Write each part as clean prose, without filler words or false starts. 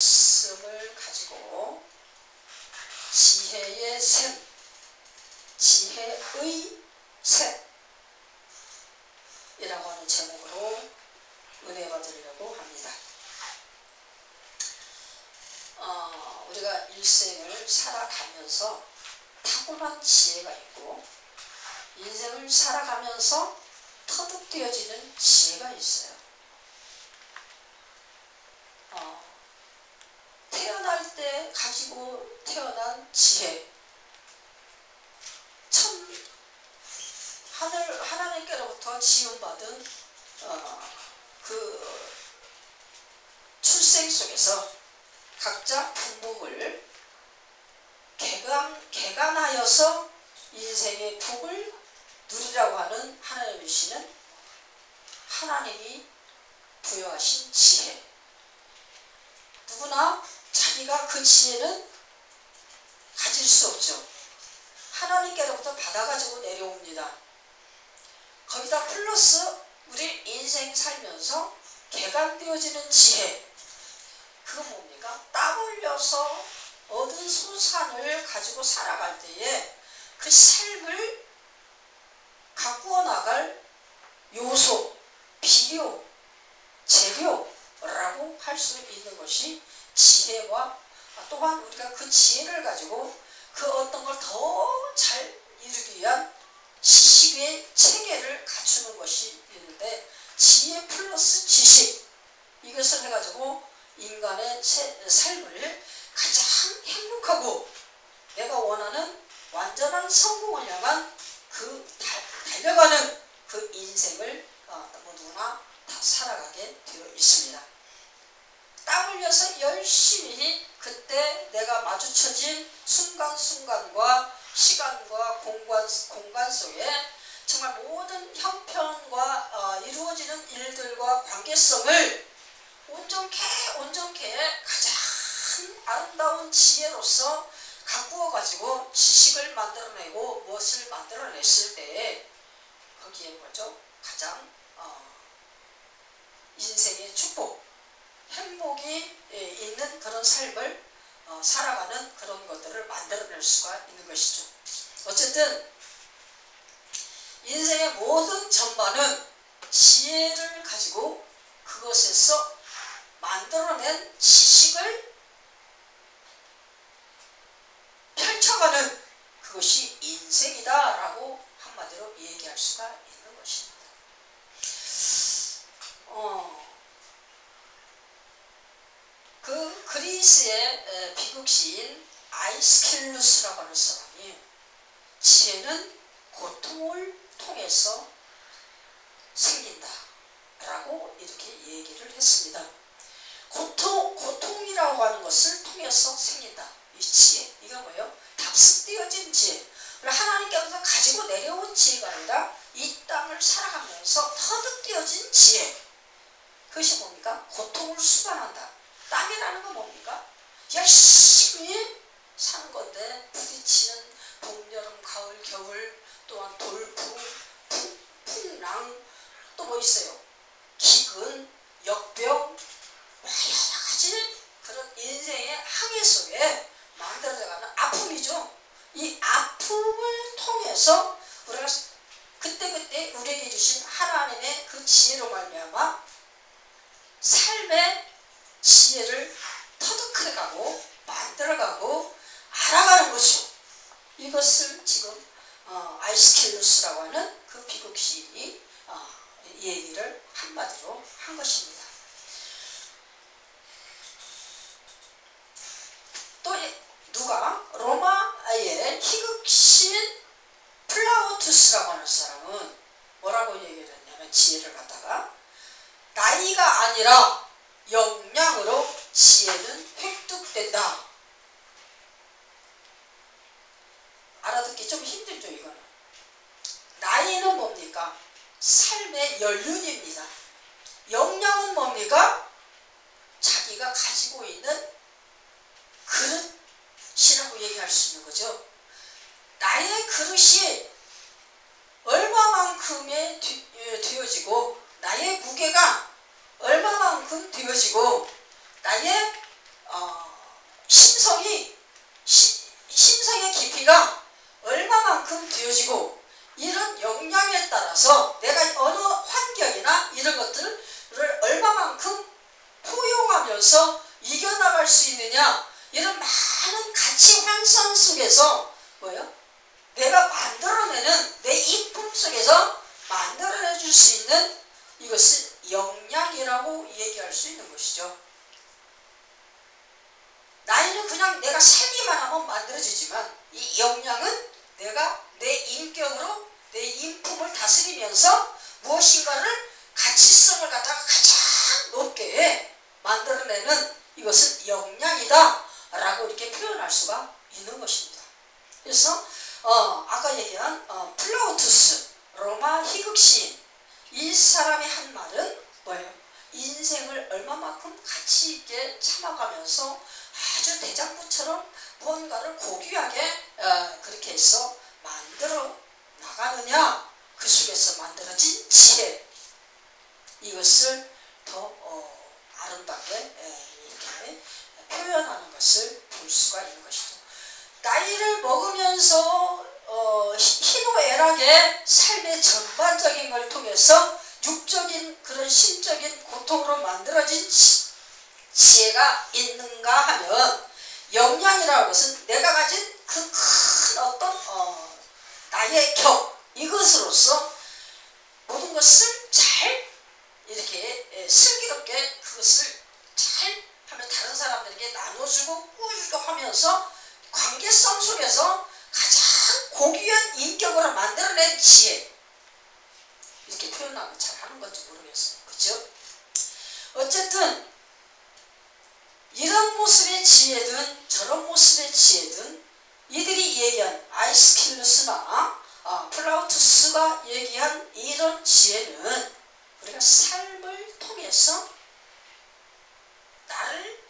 말씀을 가지고 지혜의 샘, 지혜의 샘이라고 하는 제목으로 은혜 받으려고 합니다. 우리가 일생을 살아가면서 타고난 지혜가 있고 인생을 살아가면서 터득되어지는 지혜가 있어요. 태어날 때 가지고 태어난 지혜, 하나님께로부터 지원받은 그 출생 속에서 각자 풍복을 개간하여서 인생의 복을 누리라고 하는 하나님 주시는 하나님이 부여하신 지혜. 누구나 자기가 그 지혜는 가질 수 없죠. 하나님께로부터 받아가지고 내려옵니다. 거기다 플러스 우리 인생 살면서 개간되어지는 지혜. 그건 뭡니까? 땀 흘려서 얻은 소산을 가지고 살아갈 때에 그 삶을 가꾸어 나갈 요소, 비료, 재료라고 할 수 있는 것이 지혜와 또한 우리가 그 지혜를 가지고 그 어떤 걸 더 잘 이루기 위한 지식의 체계를 갖추는 것이 있는데 지혜 플러스 지식, 이것을 해가지고 인간의 삶을 가장 행복하고 내가 원하는 완전한 성공을 향한 그 달려가는 그 인생을 모두나 다 살아가게 되어 있습니다. 땀 흘려서 열심히 그때 내가 마주쳐진 순간순간과 시간과 공간 속에 정말 모든 형편과 이루어지는 일들과 관계성을 온전케 가장 아름다운 지혜로서 가꾸어 가지고 지식을 만들어내고 무엇을 만들어냈을 때에 거기에 뭐죠? 가장 인생의 축복, 행복이 있는 그런 삶을 살아가는 그런 것들을 만들어낼 수가 있는 것이죠. 어쨌든 인생의 모든 전반은 지혜를 가지고 그것에서 만들어낸 지식을 펼쳐가는 그것이 인생이다라고 한마디로 얘기할 수가 있는 것입니다. 그 그리스의 비극 시인 아이스킬루스라고 하는 사람이 지혜는 고통을 통해서 생긴다 라고 이렇게 얘기를 했습니다. 고통이라고 하는 것을 통해서 생긴다. 이 지혜, 이건 뭐예요? 답습되어진 지혜. 하나님께서 가지고 내려온 지혜가 아니라 이 땅을 살아가면서 터득되어진 지혜. 그것이 뭡니까? 고통을 수반한다. 땀이라는 건 뭡니까? 열심히 사는 건데 부딪히는 봄, 여름, 가을, 겨울, 또한 돌풍, 풍랑, 또 뭐 있어요? 기근, 역병, 여러 가지 그런 인생의 항해 속에 만들어져가는 아픔이죠. 이 아픔을 통해서 우리가 그때 우리에게 주신 하나님의 그 지혜로 말미암아 삶의 지혜를 터득해가고 만들어가고 알아가는 것이죠. 이것을 지금 아이스킬루스라고 하는 그 비극 시인이 얘기를 한마디로 한 것입니다. 또 누가 로마의 희극신 플라우투스라고 하는 사람은 뭐라고 얘기를 했냐면 지혜를 갖다가 나이가 아니라 역량으로 지혜는 획득된다. 알아듣기 좀 힘들죠. 이거는 나이는 뭡니까? 삶의 연륜입니다. 역량은 뭡니까? 자기가 가지고 있는 그릇이라고 얘기할 수 있는 거죠. 나의 그릇이 얼마만큼에 되어지고 나의 무게가 얼마만큼 되어지고 나의 수 있느냐? 이런 많은 가치 환상 속에서 뭐예요? 내가 만들어내는 내 인품 속에서 만들어내 줄 수 있는 이것을 역량이라고 얘기할 수 있는 것이죠. 나이는 그냥 내가 살기만 하면 만들어지지만 이 역량은 내가 내 인격으로 내 인품을 다스리면서 무엇인가를 가치성을 갖다가 가장 높게 만들어내는 이것은 역량이다 라고 이렇게 표현할 수가 있는 것입니다. 그래서 아까 얘기한 플라우투스 로마 희극 시인, 이 사람이 한 말은 뭐예요? 인생을 얼마만큼 가치 있게 참아가면서 아주 대장부처럼 뭔가를 고귀하게 그렇게 해서 만들어 나가느냐, 그 속에서 만들어진 지혜, 이것을 더 아름답게 이렇게 표현하는 것을 볼 수가 있는 것이죠. 나이를 먹으면서 희노애락의 삶의 전반적인 걸 통해서 육적인 그런 심적인 고통으로 만들어진 지혜가 있는가 하면, 역량이라는 것은 내가 가진 그 큰 어떤 나의 격, 이것으로서 모든 것을 잘 이렇게 슬기롭게 그것을 잘 하면 다른 사람들에게 나눠주고 꾸어주고 하면서 관계성 속에서 가장 고귀한 인격으로 만들어낸 지혜, 이렇게 표현하면 잘 하는 건지 모르겠어요. 그죠? 어쨌든 이런 모습의 지혜든 저런 모습의 지혜든 이들이 얘기한 아이스킬루스나 플라우투스가 얘기한 이런 지혜는 우리가 삶을 통해서 나를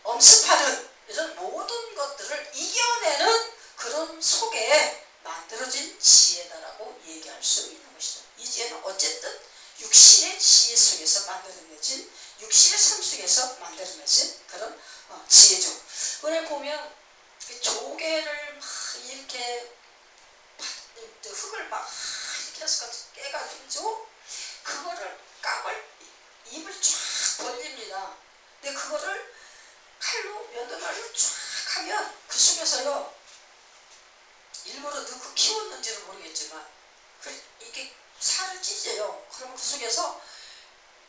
엄습하는 이런 모든 것들을 이겨내는 그런 속에 만들어진 지혜다라고 얘기할 수 있는 것이죠. 이 지혜는 어쨌든 육신의 지혜 속에서 만들어내진, 육신의 삶 속에서 만들어내진 그런 지혜죠. 그래 보면 조개를 막 이렇게 흙을 막 이렇게 해서 깨가지고 그거를 깡을 입을 쫙 벌립니다. 근데 그거를 칼로 면도날로 쫙 하면 그 속에서요, 일부러 넣고 키웠는지는 모르겠지만 이게 살을 찢어요. 그러면 그 속에서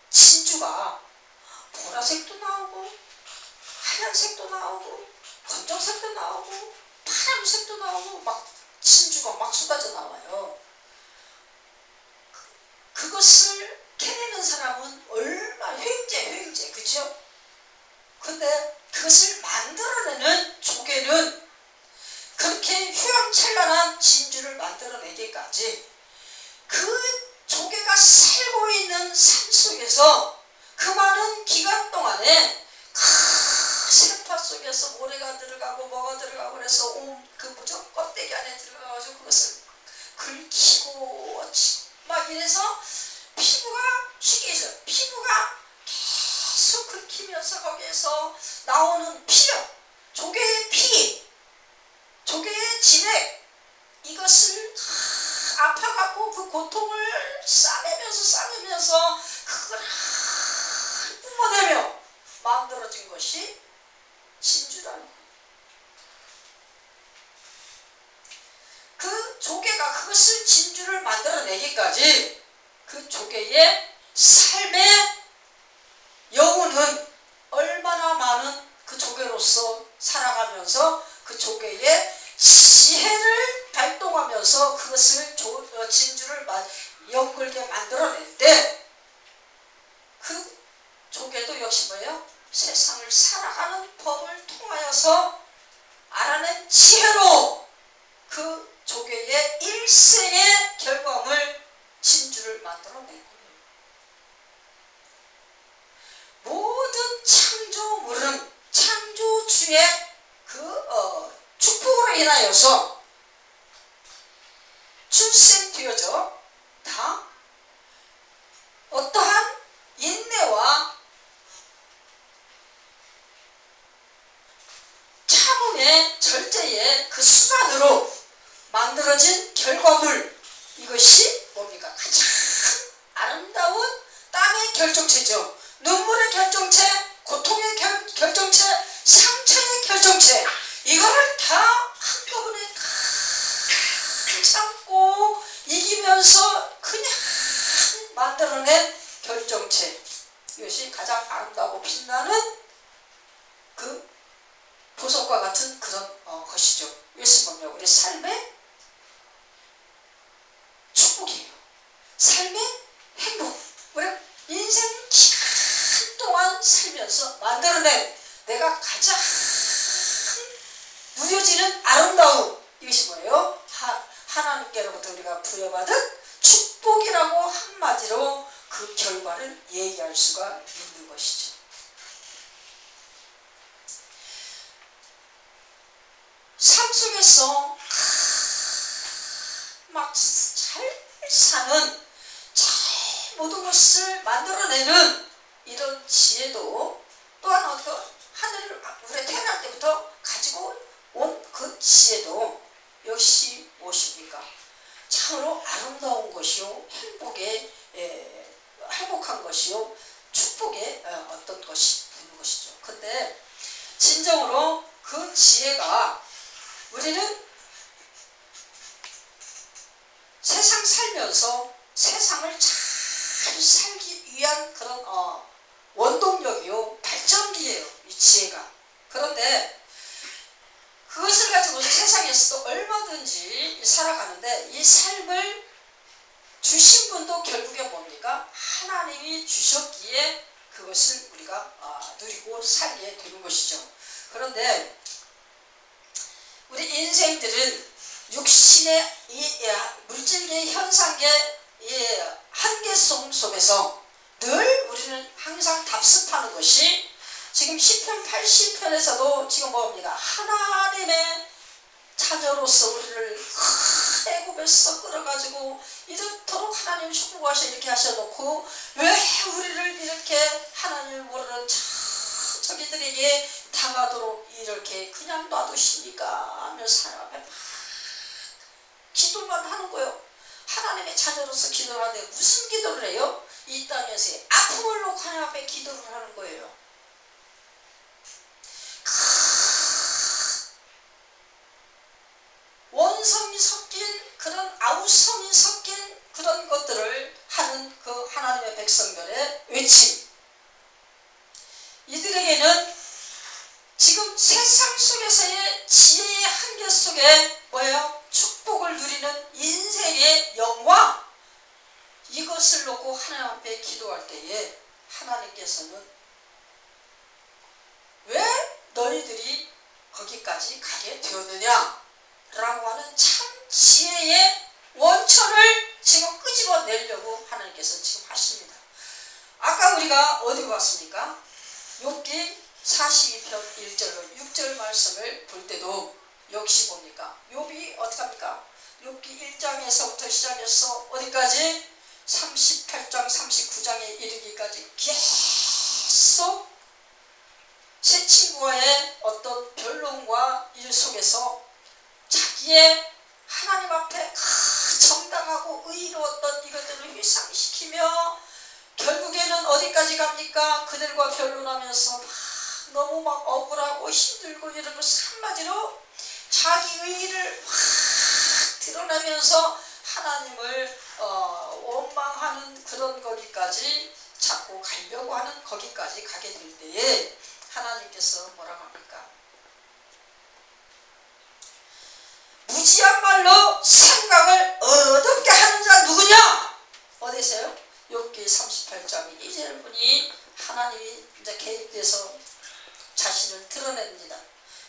진주가 보라색도 나오고 하얀색도 나오고 검정색도 나오고 파란색도 나오고 막 진주가 막 쏟아져 나와요. 그것을 캐내는 사람은 얼마나 횡재 그죠? 근데 그것을 만들어내는 조개는 그렇게 휘황찬란한 진주를 만들어내기까지 그 조개가 살고 있는 삶 속에서 그 많은 기간 동안에 세파 속에서 모래가 들어가고 뭐가 들어가고 그래서 그 껍데기 안에 들어가가지고 그것을 긁히고 막 이래서 피부가 희귀해져요. 피부가 계속 긁히면서 거기에서 나오는 피력, 조개의 피, 조개의 진액, 이것을 아파갖고 그 고통을 싸매면서 그걸 뿜어내며 만들어진 것이 진주라는 거예요. 그 조개가 그것을 진주를 만들어내기까지 그 조개의 삶의 여운은 얼마나 많은 그 조개로서 살아가면서 그 조개의 지혜를 발동하면서 그것을 진주를 연글게 만들어낼 때 그 조개도 역시 뭐예요? 세상을 살아가는 법을 통하여서 알아낸 지혜로 그 조개의 일생의 결과물 진주를 만들어낸 거예요. 모든 창조물은 창조주의 그 축복으로 인하여서 출생되어져 다 어떠한 인내와 참음의 절제의 그 수단으로 만들어진 결과물, 이것이 뭡니까? 가장 아름다운 땀의 결정체죠. 눈물의 결정체, 보석과 같은 그런 것이죠. 이것이 뭐냐, 우리 삶의 축복이에요. 삶의 행복. 우리 인생 기간 동안 살면서 만들어낸 내가 가장 누려지는 아름다움, 이것이 뭐예요? 하나님께로부터 우리가 부여받은 축복이라고 한마디로 그 결과를 얘기할 수가 있는 것이죠. 삶 속에서 막 잘 사는, 잘 모든 것을 만들어내는 이런 지혜도 또한 어떤 하늘을 우리가 태어날 때부터 가지고 온 그 지혜도 역시 무엇입니까? 참으로 아름다운 것이요, 행복한 것이요, 축복의 어떤 것이 되는 것이죠. 근데 진정으로 그 지혜가 우리는 세상 살면서 세상을 잘 살기 위한 그런 원동력이요, 발전기예요, 이 지혜가. 그런데 그것을 가지고서 세상에서도 얼마든지 살아가는데 이 삶을 주신 분도 결국에 뭡니까? 하나님이 주셨기에 그것을 우리가 누리고 살게 되는 것이죠. 그런데 우리 인생들은 육신의 물질계의 현상계 한계성 속에서 늘 우리는 항상 답습하는 것이, 지금 시편 80편에서도 지금 뭡니까? 하나님의 자녀로서 우리를 애굽에서 끌어가지고 이렇도록 하나님 축복하셔 이렇게 하셔놓고 왜 우리를 이렇게 하나님을 모르는 저기들에게 당하도록 이렇게 그냥 놔두십니까? 하면서 하나님 앞에 막 기도만 하는 거예요. 하나님의 자녀로서 기도를 하는데 무슨 기도를 해요? 이 땅에서의 아픔을 놓고 하나님 앞에 기도를 하는 거예요. 원성이 섞인 그런 아우성이 섞인 그런 것들을 하는 그 하나님의 백성들의 외침, 이들에게는 지금 세상 속에서의 지혜의 한계 속에 뭐예요? 축복을 누리는 인생의 영화, 이것을 놓고 하나님 앞에 기도할 때에 하나님께서는 왜 너희들이 거기까지 가게 되었느냐 라고 하는 참 지혜의 원천을 지금 끄집어내려고 하나님께서 지금 하십니다. 아까 우리가 어디로 갔습니까? 욥기 42편 1절로 6절 말씀을 볼 때도 역시 뭡니까? 욥이 어떻게 합니까? 욥기 1장에서부터 시작해서 어디까지? 38장 39장에 이르기까지 계속 새 친구와의 어떤 변론과 일 속에서 자기의 하나님 앞에 정당하고 의로웠던 이것들을 회상시키며 결국에는 어디까지 갑니까? 그들과 변론하면서 너무 막 억울하고 힘들고 이런 것을 한마디로 자기 의의를 드러내면서 하나님을 원망하는 그런 거기까지 자꾸 가려고 하는 거기까지 가게 될 때에 하나님께서 뭐라고 합니까? 무지한 말로 생각을 어둡게 하는 자 누구냐? 어디세요? 욥기 38장 2절 분이 하나님이 이제 개입돼서 자신을 드러냅니다.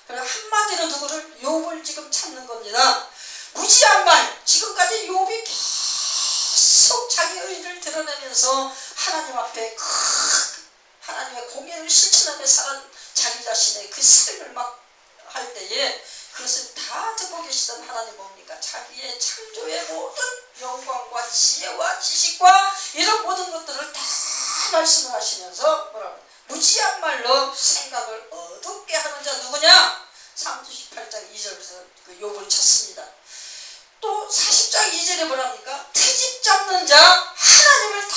그리고 한마디로 누구를? 욥을 지금 찾는 겁니다. 무지한 말, 지금까지 욥이 계속 자기 의를 드러내면서 하나님 앞에 하나님의 공의를 실천하며 사는 자기 자신의 그 삶을 막 할 때에 그것을 다 듣고 계시던 하나님 뭡니까? 자기의 창조의 모든 영광과 지혜와 지식과 이런 모든 것들을 다 말씀을 하시면서 뭐라고? 무지한 말로 생각을 어둡게 하는 자 누구냐? 38장 2절에서 그 욥을 찾습니다. 또 40장 2절에 뭐랍니까? 트집 잡는 자, 하나님을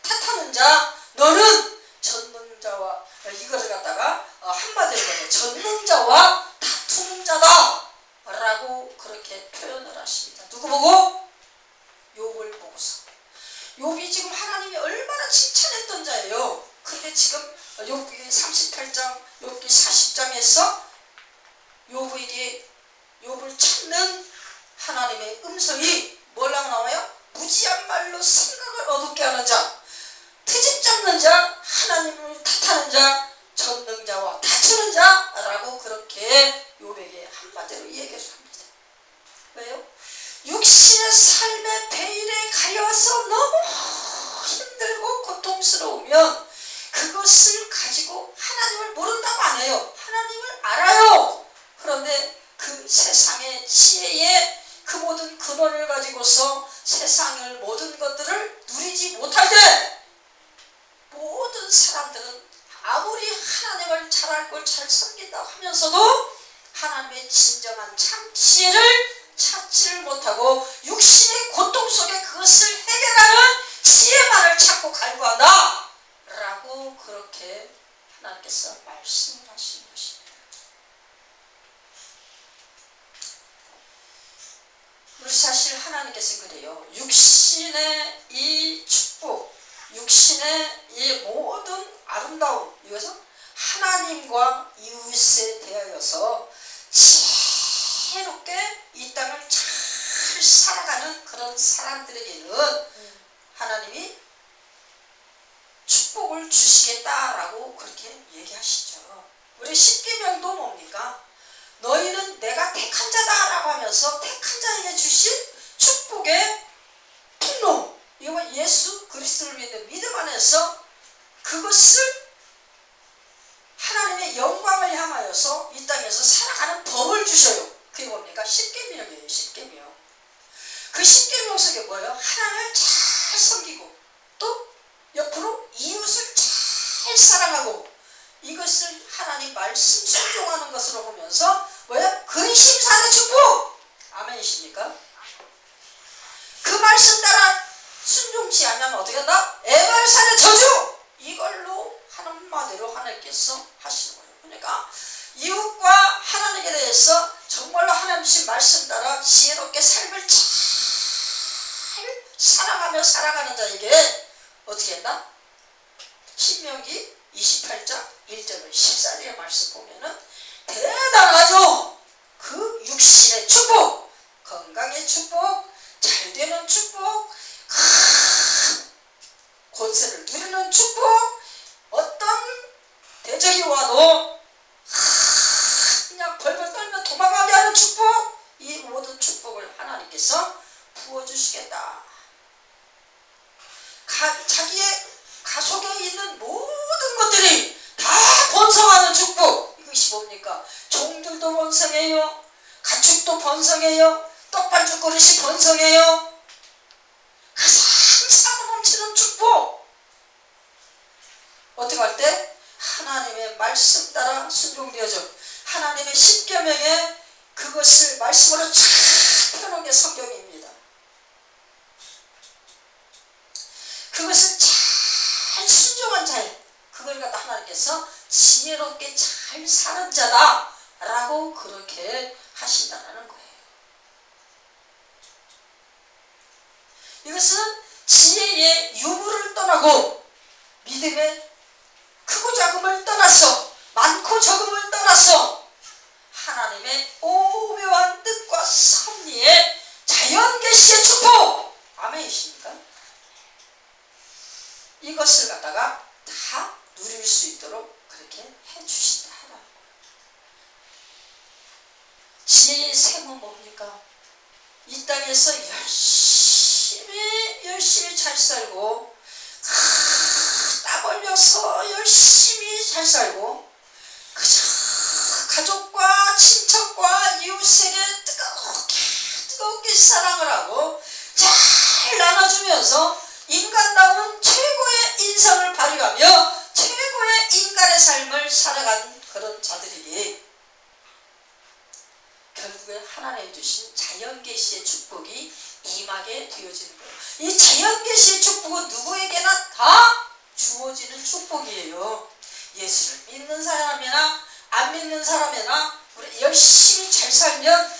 탓하는 자, 너는 전능자와 이것을 갖다가 한마디로 말해 전능자와 다투는 자다 라고 그렇게 표현을 하십니다. 누구 보고? 욥을 보고서. 욥이 지금 하나님이 얼마나 칭찬했던 자예요. 근데 지금 욥기 38장, 욥기 40장에서 욥에게 욥을 찾는 하나님의 음성이 뭐라고 나와요? 무지한 말로 생각을 어둡게 하는 자, 트집 잡는 자, 하나님을 탓하는 자, 전능자와 다투는 자라고 그렇게 욥에게 한마디로 얘기를 합니다. 왜요? 육신의 삶의 베일에 가려서 너무 힘들고 고통스러우면 그것을 가지고 하나님을 모른다고 안 해요. 하나님을 알아요. 그런데 그 세상의 지혜에 그 모든 근원을 가지고서 세상의 모든 것들을 누리지 못할 때 모든 사람들은 아무리 하나님을 잘 알고 잘 섬긴다고 하면서도 하나님의 진정한 참 지혜를 찾지를 못하고 육신의 고통 속에 그것을 해결하는 지혜만을 찾고 갈구한다 라고 그렇게 하나님께서 말씀을 하시는 것입니다. 우리 사실 하나님께서 그래요. 육신의 이 축복, 육신의 이 모든 아름다움, 이것은 하나님과 이웃에 대하여서 지혜롭게 이 땅을 잘 살아가는 그런 사람들에게는 하나님이 축복을 주시겠다라고 그렇게 얘기하시죠. 우리 십계명도 뭡니까? 너희는 내가 택한 자다라고 하면서 택한 자에게 주신 축복의 통로, 이거 예수 그리스도를 믿는 믿음 안에서 그것을 하나님의 영광을 향하여서 이 땅에서 살아가는 법을 주셔요. 그게 뭡니까? 십계명이에요. 십계명. 그 십계명 속에 뭐예요? 하나님을 잘 섬기고 또 옆으로 이웃을 잘 사랑하고 이것을 하나님 말씀 순종하는 것으로 보면서 뭐야? 근심산의 축복! 아멘이십니까? 그 말씀 따라 순종치 않으면 어떻게 한다? 애발산의 저주! 이걸로 한마디로 하나님께서 하시는 거예요. 그러니까 이웃과 하나님에 대해서 정말로 하나님 주신 말씀 따라 지혜롭게 삶을 잘 사랑하며 살아가는 자에게 어떻게 했나? 신명기 28장 1절을 14절의 말씀 보면은 대단하죠. 그 육신의 축복, 건강의 축복, 잘되는 축복, 권세를 누리는 축복, 어떤 대적이 와도 그냥 벌벌 떨며 도망가게 하는 축복, 이 모든 축복을 하나님께서 부어주시겠다. 자기의 가속에 있는 모든 것들이 다 번성하는 축복. 이것이 뭡니까? 종들도 번성해요. 가축도 번성해요. 떡반죽 그릇이 번성해요. 가장 차고 넘치는 축복. 어떻게 할 때? 하나님의 말씀 따라 순종되어져. 하나님의 십계명에 그것을 말씀으로 쫙 펴놓은 게 성경입니다. 그것을 잘 순종한 자에 그걸 갖다 하나님께서 지혜롭게 잘 사는 자다 라고 그렇게 하신다는 거예요. 이것은 지혜의 유무를 떠나고 믿음의 크고 작음을 떠나서 많고 적음을 떠나서 하나님의 오묘한 뜻과 섭리의 자연계시의 축복! 아멘이십니까? 이것을 갖다가 다 누릴 수 있도록 그렇게 해주신다. 지혜의 셈은 뭡니까? 이 땅에서 열심히 잘 살고 땀 흘려서 열심히 잘 살고 그저 가족과 친척과 이웃에게 뜨겁게 사랑을 하고 잘 나눠주면서 인간다운 최고의 인성을 발휘하며 최고의 인간의 삶을 살아간 그런 자들에게 결국에 하나님 주신 자연계시의 축복이 임하게 되어지는 거예요. 이 자연계시의 축복은 누구에게나 다 주어지는 축복이에요. 예수를 믿는 사람이나 안 믿는 사람이나 우리 열심히 잘 살면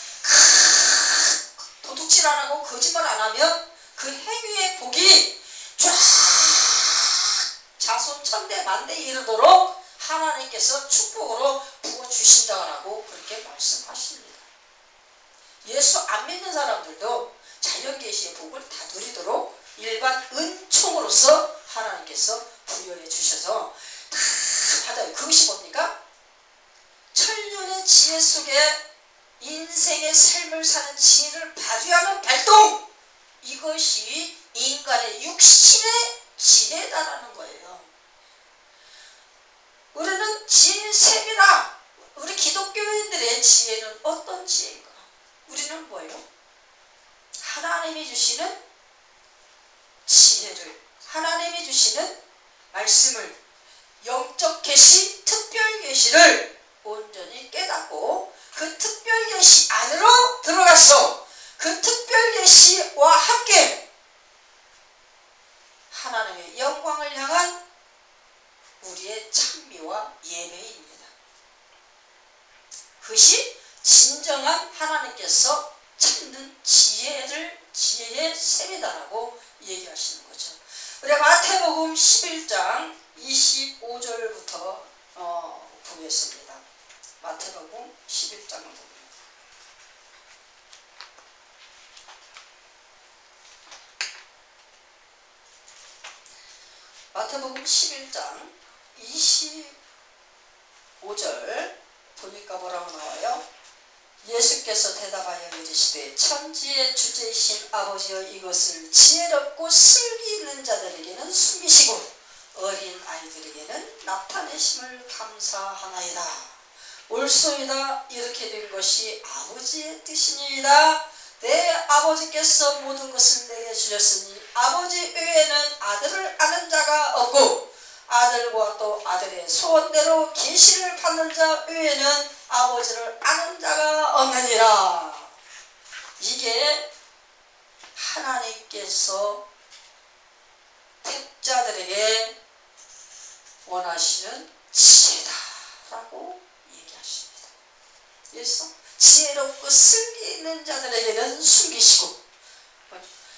도둑질 안 하고 거짓말 안 하면 그 행위의 복이 쫙 자손 천대 만대에 이르도록 하나님께서 축복으로 부어주신다고 그렇게 그렇게 말씀하십니다. 예수 안 믿는 사람들도 자연계시의 복을 다 누리도록 일반 은총으로서 하나님께서 부여해 주셔서 다 받아요. 그것이 뭡니까? 천년의 지혜 속에 인생의 삶을 사는 지혜를 발휘하는 발동! 이것이 인간의 육신의 지혜다라는 거예요. 우리는 지혜의 셈이라. 우리 기독교인들의 지혜는 어떤 지혜인가? 우리는 뭐예요? 하나님이 주시는 지혜를, 하나님이 주시는 말씀을, 영적 계시, 특별 계시를 온전히 깨닫고 그 특별 계시 안으로 들어가서 그 특별 계시와 함께 하나님의 영광을 향한 우리의 찬미와 예배입니다. 그것이 진정한 하나님께서 찾는 지혜의 셈이다라고 얘기하시는 거죠. 우리 마태복음 11장 25절부터 보겠습니다. 마태복음 11장을 보겠습니다. 마태복음 11장 25절 보니까 뭐라고 나와요? 예수께서 대답하여 이르시되 천지의 주제이신 아버지여 이것을 지혜롭고 슬기 있는 자들에게는 숨기시고 어린 아이들에게는 나타내심을 감사하나이다. 옳소이다. 이렇게 된 것이 아버지의 뜻이니이다. 내 아버지께서 모든 것을 내게 주셨으니 아버지 외에는 아들을 아는 자가 없고 아들과 또 아들의 소원대로 계시를 받는 자 외에는 아버지를 아는 자가 없느니라. 이게 하나님께서 택자들에게 원하시는 지혜다라고 얘기하십니다. 그래서 지혜롭고 슬기 있는 자들에게는 숨기시고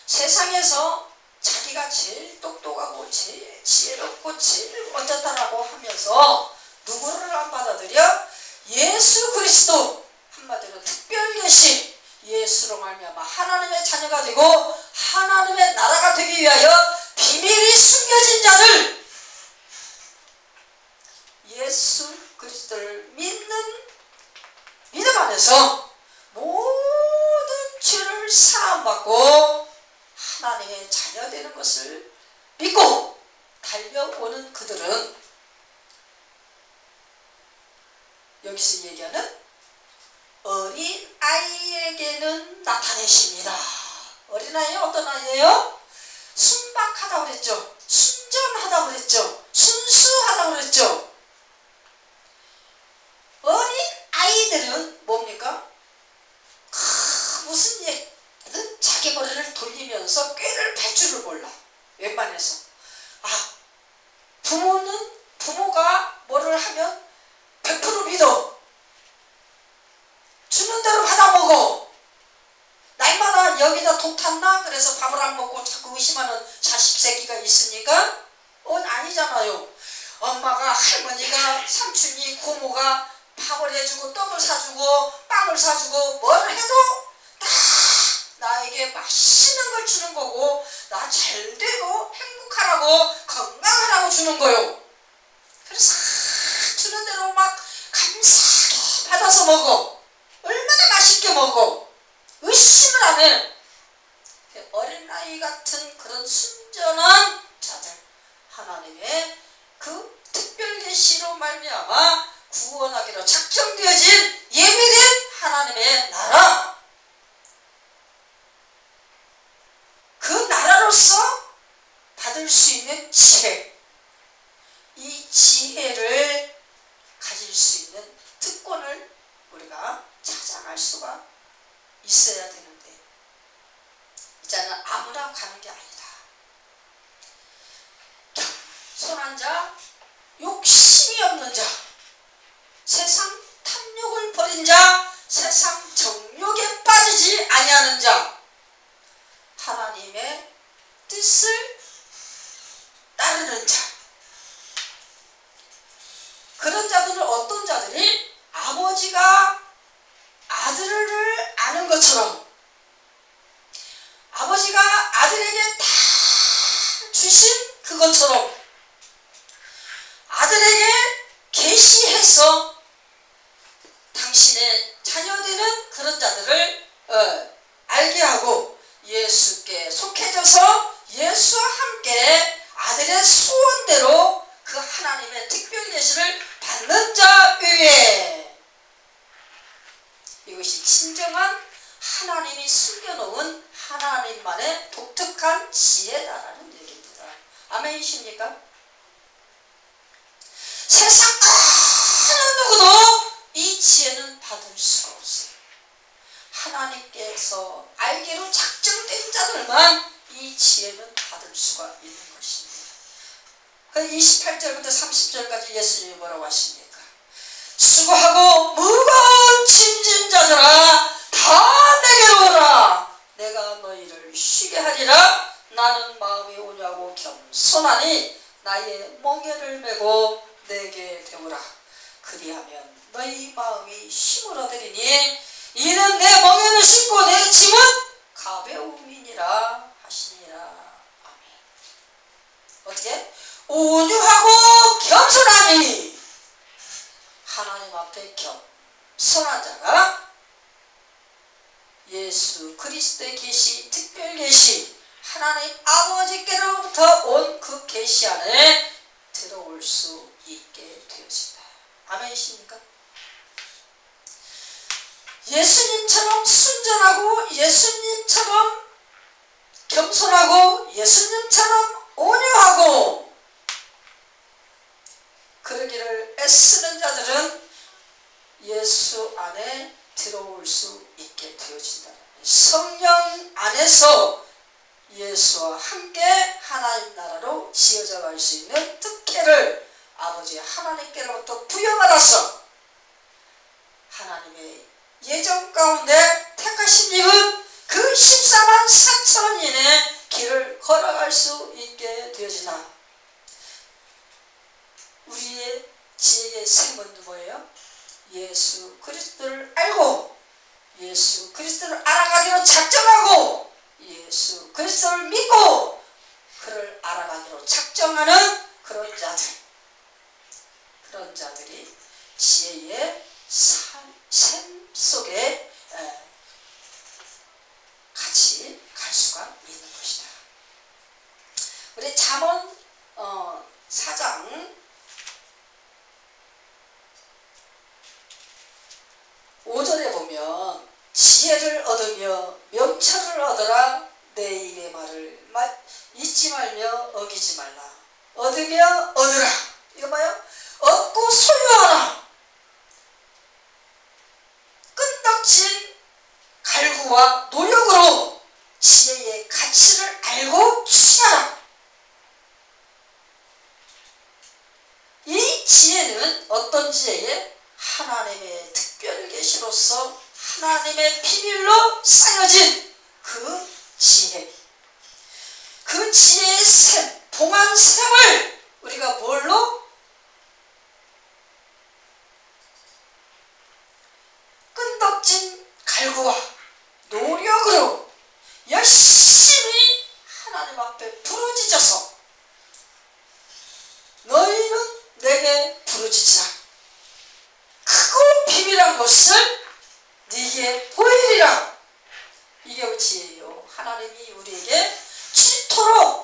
세상에서 자기가 제일 똑똑하고 제일 지혜롭고 제일 어쩌다라고 하면서 누구를 안 받아들여? 예수 그리스도, 한마디로 특별계시, 예수로 말미암아 하나님의 자녀가 되고 하나님의 나라가 되기 위하여 비밀이 숨겨진 자들, 예수 그리스도를 믿는 믿음 안에서 모든 죄를 사함받고 하나님의 자녀 되는 것을 믿고 달려오는 그들은 여기서 얘기하는 어린 아이에게는 나타내십니다. 어린 아이는 어떤 아이예요? 순박하다고 그랬죠. 순전하다고 그랬죠. 순수하다고 그랬죠. 어린 아이들은 뭡니까? 무슨 얘기든 자기 머리를 돌리면서 꾀를 팰 줄을 몰라. 웬만해서. 부모가 뭐를 하면 100% 믿어. 주는 대로 받아먹어. 날마다 여기다 독 탔나? 그래서 밥을 안 먹고 자꾸 의심하는 자식 새끼가 있으니까 아니잖아요. 엄마가, 할머니가, 삼촌이, 고모가 밥을 해주고 떡을 사주고 빵을 사주고 뭘 해도 다 나에게 맛있는 걸 주는 거고 나 잘되고 행복하라고 건강하라고 주는 거요. 그래서 주는 대로 막 감사하게 받아서 먹어. 얼마나 맛있게 먹어. 의심을 안 해. 어린아이 같은 그런 순전한 자들, 하나님의 그 특별계시로 말미암아 구원하기로 작정되어진 예비된 하나님의 나라, 그 나라로서 받을 수 있는 지혜, 이 지혜를 가질 수 있는 특권을 우리가 찾아갈 수가 있어야 되는데 이제는 아무나 가는 게 아니다. 겸손한 자, 욕심이 없는 자, 세상 탐욕을 버린 자, 세상 정욕에 빠지지 아니하는 자, 하나님의 뜻을 따르는 자, 그런 자들은 어떤 자들이? 아버지가 것처럼 아버지가 아들에게 다 주신 그것처럼 아들에게 계시해서 당신의 자녀되는 그런 자들을 알게 하고 예수께 속해져서 예수와 함께 아들의 소원대로 그 하나님의 특별 계시를 받는 자 위에, 이것이 진정한 하나님이 숨겨놓은 하나님만의 독특한 지혜다라는 얘기입니다. 아멘이십니까? 세상 어느 누구도 이 지혜는 받을 수가 없어요. 하나님께서 알기로 작정된 자들만 이 지혜는 받을 수가 있는 것입니다. 28절부터 30절까지 예수님이 뭐라고 하십니까? 수고하고 무거운 짐진 자들아 다 내게로 오라. 내가 너희를 쉬게 하리라. 나는 마음이 온유하고 겸손하니 나의 멍에를 메고 내게 배우라. 그리하면 너희 마음이 힘을 얻으리니 이는 내 멍에를 싣고 내 짐은 가벼움이니라 하시니라. 아멘. 어떻게? 온유하고 겸손하니, 하나님 앞에 겸손한 자가 예수 그리스도의 계시, 특별 계시, 하나님 아버지께로부터 온 그 계시 안에 들어올 수 있게 되어진다. 아멘이십니까? 예수님처럼 순전하고 예수님처럼 겸손하고 예수님처럼 온유하고 그러기를 애쓰는 자들은 예수 안에 들어올 수 있게 되어진다. 성령 안에서 예수와 함께 하나님 나라로 지어져 갈 수 있는 특혜를 아버지 하나님께로부터 부여받아서 하나님의 예정 가운데 택하신 이은 그 14만 4천인의 길을 걸어갈 수 있게 되어지나. 우리의 지혜의 셈은 뭐예요? 예수 그리스도를 알고 예수 그리스도를 알아가기로 작정하고 예수 그리스도를 믿고 그를 알아가기로 작정하는 그런 자들, 그런 자들이 지혜의 셈 속에 같이 갈 수가 있는 것이다. 우리 잠언 4장 5절에 보면 지혜를 얻으며 명철을 얻어라. 내 입의 말을 잊지 말며 어기지 말라. 얻으며 얻으라. 이거 뭐예요? 얻고 소유하라. 끈덕진 갈구와 노력으로 지혜의 가치를 알고 취하라. 이 지혜는 어떤 지혜에? 하나님의 특별 계시로서 하나님의 비밀로 쌓여진 그 지혜, 그 지혜의 셈, 봉한 셈을 우리가 뭘로? 끈덕진 갈구와 노력으로 열심히 하나님 앞에 부르짖어서 너희는 내게 부르짖으라. 크고 비밀한 것을 네게 보이리라. 이게 지혜요. 하나님이 우리에게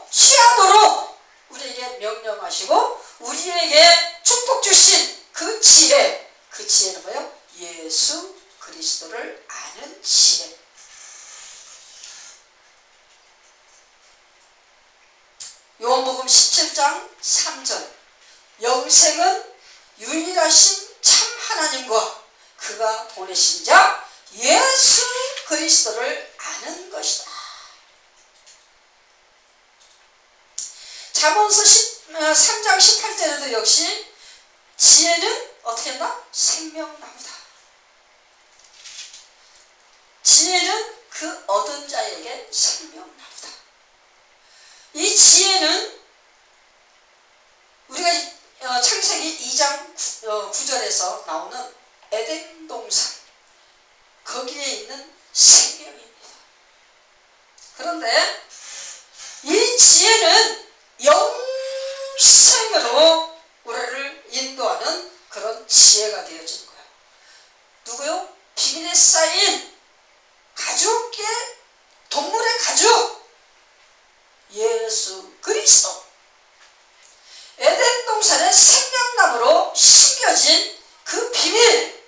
취하도록 우리에게 명령하시고 우리에게 축복 주신 그 지혜, 그 지혜는 뭐예요? 예수 그리스도를 아는 지혜. 요한복음 17장 3절 영생은 유일하신 참 하나님과 그가 보내신 자 예수 그리스도를 아는 것이다. 잠언서 3장 18절에도 역시 지혜는 어떻게 한다? 생명나무다. 지혜는 그 얻은 자에게 생명나무다. 이 지혜는 우리가 창세기 2장 9절에서 나오는 에덴 동산, 거기에 있는 생명입니다. 그런데 이 지혜는 영생으로 우리를 인도하는 그런 지혜가 되어지는 거예요. 누구요? 비밀에 쌓인 가죽의 동물의 가죽 예수 그리스도. 에덴 동산의 생명나무로 심겨진 그 비밀,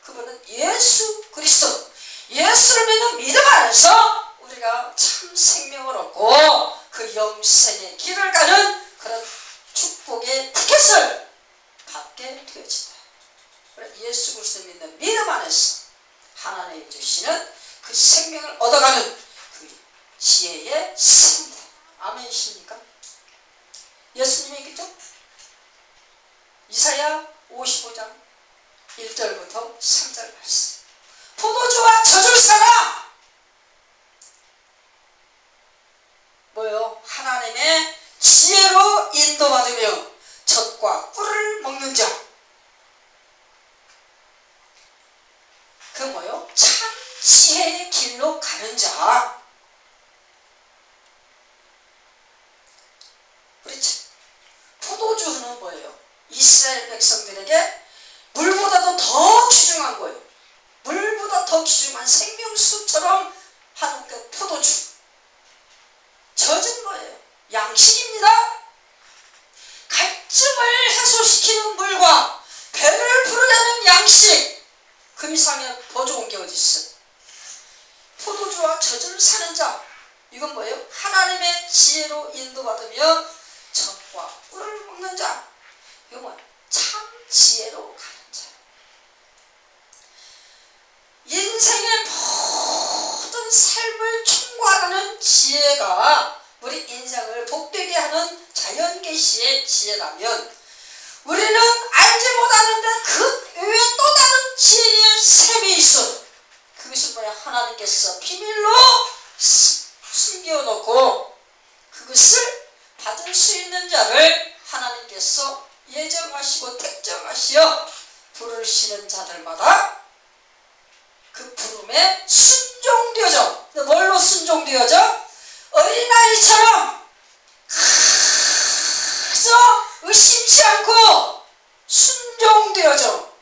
그분은 예수 그리스도. 예수를 믿는 믿음 안에서 우리가 참 생명을 얻고 그 영생의 길을 가는 그런 축복의 티켓을 받게 되어진다. 예수 그리스도를 믿는 믿음 안에서 하나님이 주시는 그 생명을 얻어가는 그 지혜의 셈입니다. 아멘이십니까? 예수님이 얘기죠? 이사야 55장 1절부터 3절 말씀. 포도주와 젖을 사라. 뭐요? 하나님의 지혜로 인도받으며 젖과 꿀을 먹는 자. 그 뭐요? 참 지혜의 길로 가는 자. 그렇지. 포도주는 뭐예요? 이스라엘 백성들에게 물보다도 더 귀중한 거예요. 물보다 더 귀중한 생명수처럼 하는 그 포도주. 젖은 거예요. 양식입니다. 갈증을 해소시키는 물과 배를 부르게 하는 양식. 그 이상에 더 좋은 게 어디 있어요? 포도주와 젖을 사는 자. 이건 뭐예요? 하나님의 지혜로 인도받으며 젖과 꿀을 먹는 자. 이건 뭐예요? 참 지혜로 가는 자. 인생의 모든 삶을 총괄하는 지혜가 우리 인생을 복되게 하는 자연계시의 지혜라면, 우리는 알지 못하는데 그 외에 또 다른 지혜의 셈이 있어. 그것은 뭐야? 하나님께서 비밀로 숨겨놓고 그것을 받을 수 있는 자를 하나님께서 예정하시고 택정하시어 부르시는 자들마다 그 부름에 순종되어져. 뭘로 순종되어져? 어린아이처럼 가서 의심치 않고 순종되어져.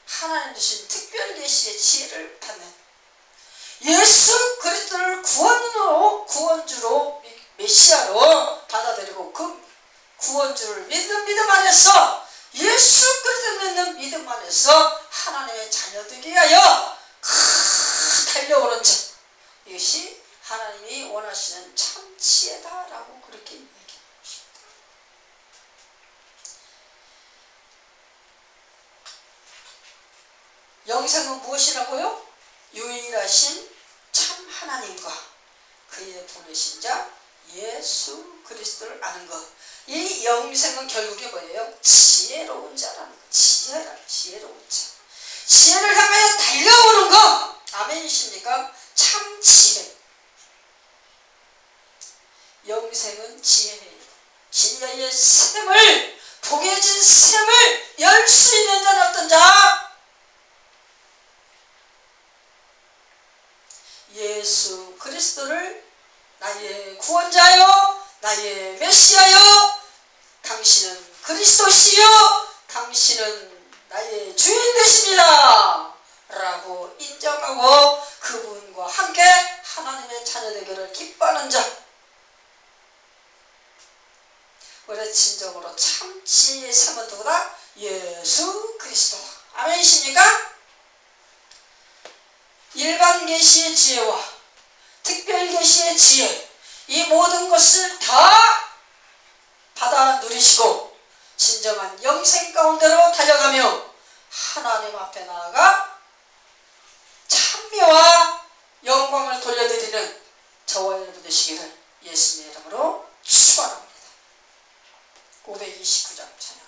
하나님 주신 특별 계시의 지혜를 받는 예수 그리스도를 구원주로 메시아로 받아들이고 그 구원주를 믿는 믿음 안에서, 예수 그리스도를 믿는 믿음 안에서 하나님의 자녀되게 하여 달려오는 자. 이것이 하나님이 원하시는 참 지혜다라고 그렇게 얘기하고 싶다. 영생은 무엇이라고요? 유일하신 참 하나님과 그의 보내신 자 예수 그리스도를 아는 것. 이 영생은 결국에 뭐예요? 지혜로운 자라는 것. 지혜로운 자. 지혜를 향하여 달려오는 것. 아멘이십니까? 참 지혜. 영생은 지혜예요. 진리의 샘을, 복해진 샘을 열 수 있는 자는 어떤 자? 예수 그리스도를 나의 구원자요, 나의 메시아요, 당신은 그리스도시요, 당신은 나의 주인 되십니다 라고 인정하고 그분과 함께 하나님의 자녀 되기를 기뻐하는 자. 우리 진정으로 참 지혜의 샘은 누구다? 예수 그리스도다. 아멘이십니까? 일반 계시의 지혜와 특별 계시의 지혜, 이 모든 것을 다 받아 누리시고 진정한 영생 가운데로 달려가며 하나님 앞에 나아가 찬미와 영광을 돌려드리는 저와 여러분 되시기를 예수님의 이름으로 축원합니다. 529장 찬양.